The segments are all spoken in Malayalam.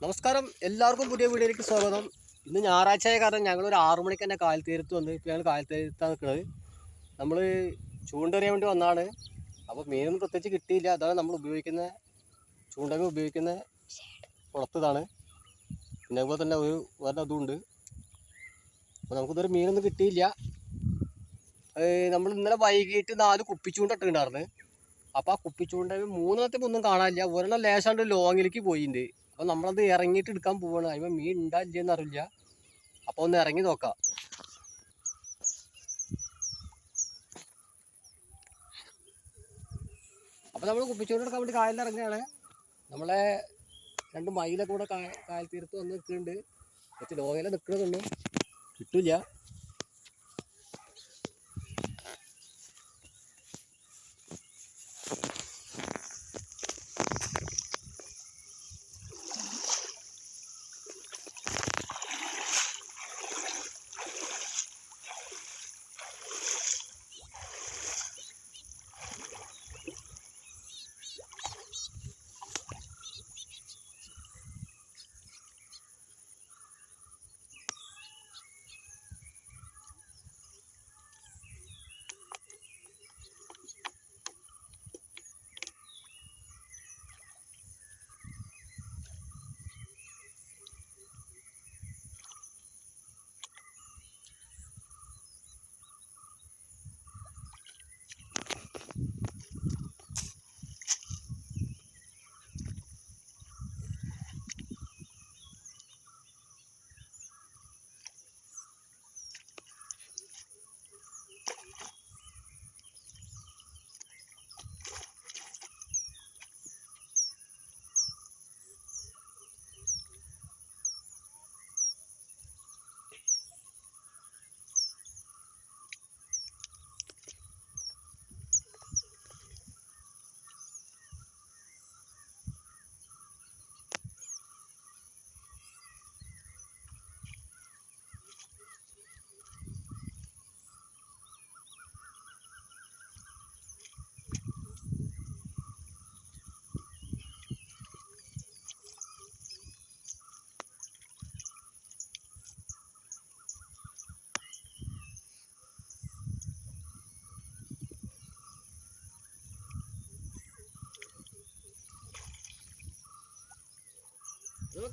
നമസ്കാരം, എല്ലാവർക്കും പുതിയ വീഡിയോയിലേക്ക് സ്വാഗതം. ഇന്ന് ഞായറാഴ്ചയായ കാരണം ഞങ്ങളൊരു 6 മണിക്ക് തന്നെ കായൽത്തീരത്ത് വന്ന് ഇപ്പോൾ ഞങ്ങൾ കായൽത്തീരത്താണ് നിൽക്കുന്നത്. നമ്മൾ ചൂണ്ടെറിയാൻ വേണ്ടി വന്നതാണ്. അപ്പോൾ മീനൊന്നും പ്രത്യേകിച്ച് കിട്ടിയില്ല. അതാണ് നമ്മൾ ഉപയോഗിക്കുന്ന ചൂണ്ടമീൻ ഉപയോഗിക്കുന്ന കുളത്തതാണ്. പിന്നെ അതുപോലെ തന്നെ വേറെ അതുണ്ട്. അപ്പോൾ നമുക്കിതൊരു മീനൊന്നും കിട്ടിയില്ല. നമ്മൾ ഇന്നലെ വൈകിട്ട് 4 കുപ്പിച്ചൂണ്ട ഇട്ടിട്ടുണ്ടായിരുന്നു. അപ്പോൾ ആ കുപ്പിച്ചൂണ്ട 3 ഒന്നും കാണാനില്ല. ഒരെണ്ണം ലേശാണ്ട് ലോങ്ങിലേക്ക് പോയിട്ടുണ്ട്. അപ്പോൾ നമ്മളത് ഇറങ്ങിയിട്ട് എടുക്കാൻ പോവാണ്. അതിപ്പോൾ മീൻ ഉണ്ടായില്ലെന്ന് അറിയില്ല. അപ്പോൾ ഒന്ന് ഇറങ്ങി നോക്കാം. അപ്പോൾ നമ്മൾ കുപ്പിച്ചൂണ്ട എടുക്കാൻ വേണ്ടി കായലിൽ ഇറങ്ങുകയാണ്. നമ്മളെ 2 മയിലൊക്കെ കൂടെ കായൽ തീരത്ത് വന്ന് നിൽക്കുന്നുണ്ട്. കുറച്ച് ലോകയിലെ നിൽക്കുന്നതൊന്നും കിട്ടില്ല.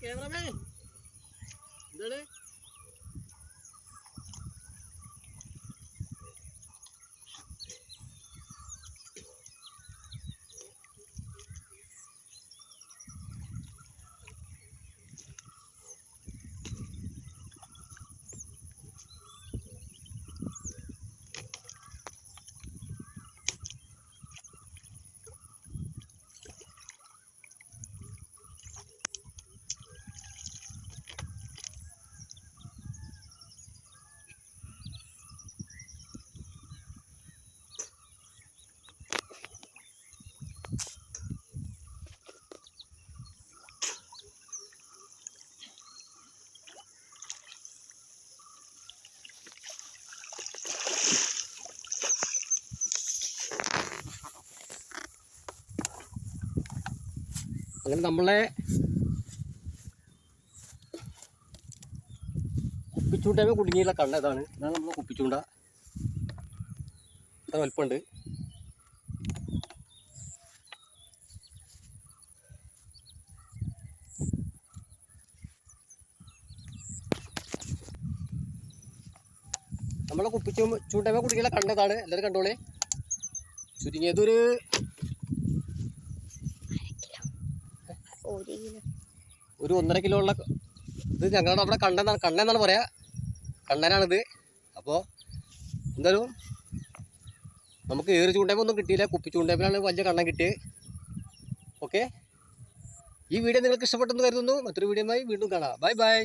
ക്യാമറമാൻ എന്താണ്? അങ്ങനെ നമ്മളെ കുപ്പിച്ചൂണ്ടമേ കുടുങ്ങിയുള്ള കണ്ണ ഇതാണ് നമ്മളെ കുപ്പിച്ചൂണ്ട. ഇത്ര വലുപ്പമുണ്ട്. നമ്മളെ കുപ്പിച്ചൂണ്ടമേ കുടുങ്ങിയുള്ള കണ്ണതാണ്. എല്ലാവരും കണ്ടോളേ. ചുരുങ്ങിയതൊരു 1.5 കിലോ ഉള്ള ഇത് ഞങ്ങളുടെ അവിടെ കണ്ണെന്നാണ് പറയാ. കണ്ണനാണിത്. അപ്പോൾ എന്തായാലും നമുക്ക് ഏറ് ചൂണ്ടയപ്പോൾ ഒന്നും കിട്ടിയില്ല. കുപ്പി ചൂണ്ടയപ്പിലാണ് വലിയ കണ്ണൻ കിട്ടിയത്. ഓക്കെ, ഈ വീഡിയോ നിങ്ങൾക്ക് ഇഷ്ടപ്പെട്ടെന്ന് കരുതുന്നു. മറ്റൊരു വീഡിയോയുമായി വീണ്ടും കാണാം. Bye bye.